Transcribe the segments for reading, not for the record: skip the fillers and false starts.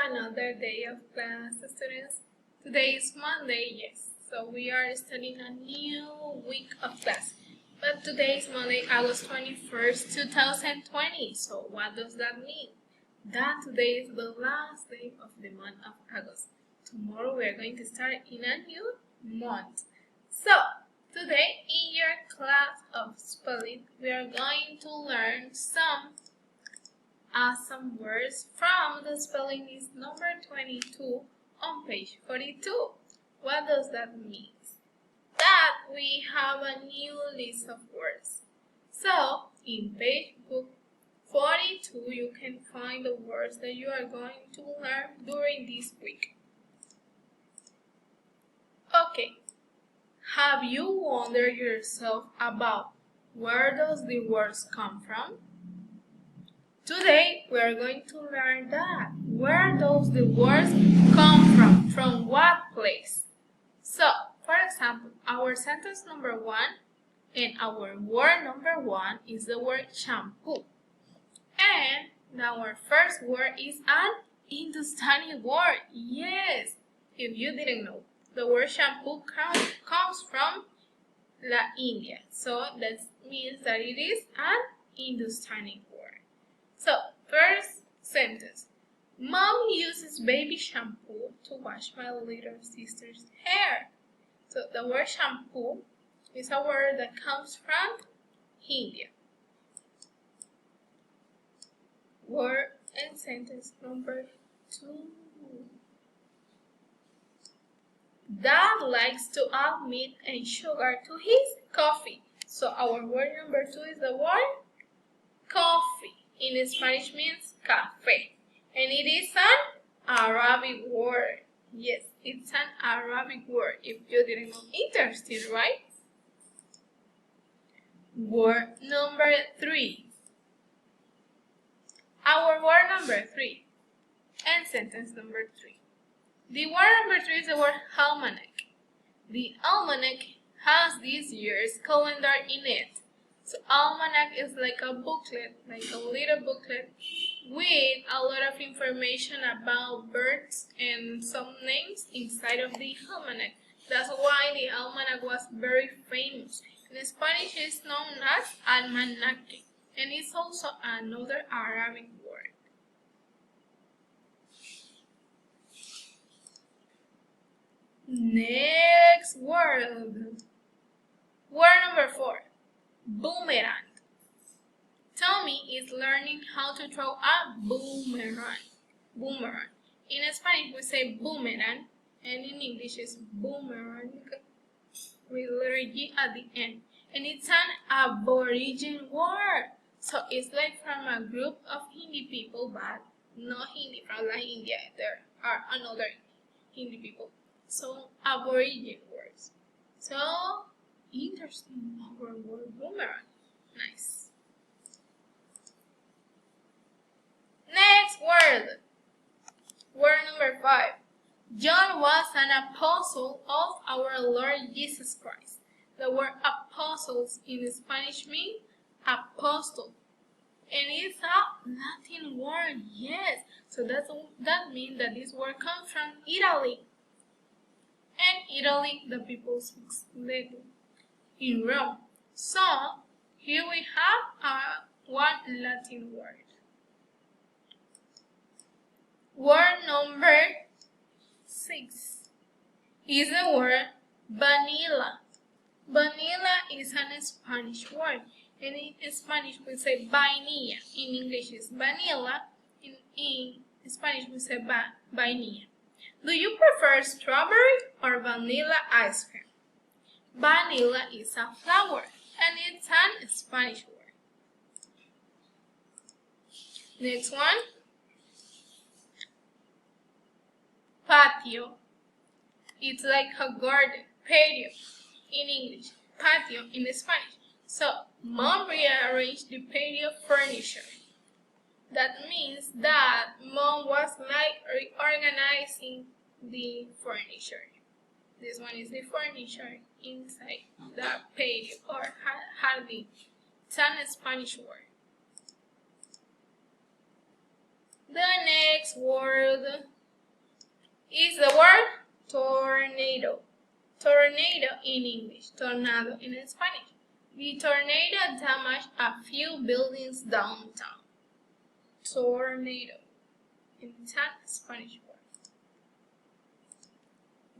another day of class, students. Today is Monday, yes. So we are studying a new week of class. But today is Monday, August 21st, 2020. So what does that mean? That today is the last day of the month of August. Tomorrow we are going to start in a new month. So today in your class of spelling, we are going to learn some words from the spelling is number 22 on page 42. What does that mean? That we have a new list of words. So in page book 42 you can find the words that you are going to learn during this week. Okay, have you wondered yourself about where does the words come from? Today we are going to learn that. Where does the words come from? From what place? So, for example, our sentence number 1 and our word number 1 is the word shampoo. And our first word is an Hindustani word. Yes, if you didn't know, the word shampoo comes from India. So that means that it is an Hindustani word. So, first sentence. Mom uses baby shampoo to wash my little sister's hair. So, the word shampoo is a word that comes from India. Word and sentence number 2. Dad likes to add meat and sugar to his coffee. So, our word number 2 is the word coffee. In Spanish means café, and it is an Arabic word. Yes, it's an Arabic word. If you didn't know, interesting, right? Word number 3. Our word number 3 and sentence number 3. The word number 3 is the word almanac. The almanac has this year's calendar in it. So almanac is like a booklet, like a little booklet with a lot of information about birds and some names inside of the almanac. That's why the almanac was very famous. In Spanish it's known as almanaque, and it's also another Arabic word. Next word. Word number 4. Boomerang. Tommy is learning how to throw a boomerang. Boomerang. In Spanish we say boomerang, and in English it's boomerang with letter G at the end. And it's an Aboriginal word. So it's like from a group of Hindi people, but not Hindi from La India. There are another Hindi people. So Aboriginal words. So interesting, our word boomerang. Nice. Next word. Word number 5. John was an apostle of our Lord Jesus Christ. The word apostles in Spanish means apostle. And it's a Latin word, yes. So that means that this word comes from Italy. And Italy, the people speak Latin. In Rome. So, here we have one Latin word. Word number 6 is the word vanilla. Vanilla is an Spanish word, and in Spanish we say vainilla. In English it's vanilla. In Spanish we say vainilla. Do you prefer strawberry or vanilla ice cream? Vanilla is a flower, and it's an Spanish word. Next one. Patio. It's like a garden. Patio in English. Patio in Spanish. So, Mom rearranged the patio furniture. That means that Mom was like reorganizing the furniture. This one is the furniture inside the patio or jardín. It's a Spanish word. The next word is the word tornado. Tornado in English, tornado in Spanish. The tornado damaged a few buildings downtown. Tornado. It's a Spanish word.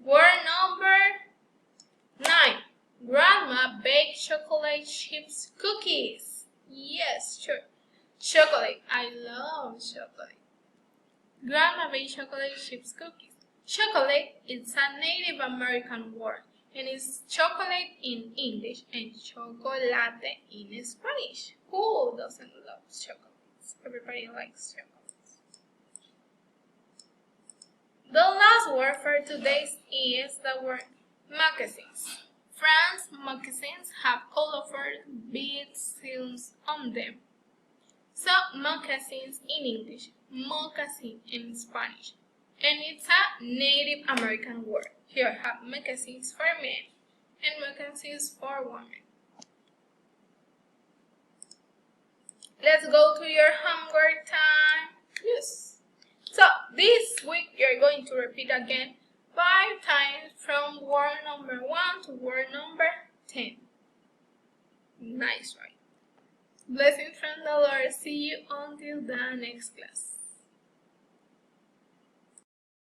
Word number 9. Grandma baked chocolate chips cookies. Yes, sure. Chocolate. I love chocolate. Grandma baked chocolate chips cookies. Chocolate is a Native American word and is chocolate in English and chocolate in Spanish. Who doesn't love chocolates? Everybody likes chocolates. The last word for today is the word moccasins. France's moccasins have colorful bead seams on them. So moccasins in English, moccasin in Spanish. And it's a Native American word. Here I have moccasins for men and moccasins for women. Let's go to your homework time. Yes. So this week you're going to repeat again 5 times from word number 1 to word number 10. Nice, right? Blessings from the Lord. See you until the next class.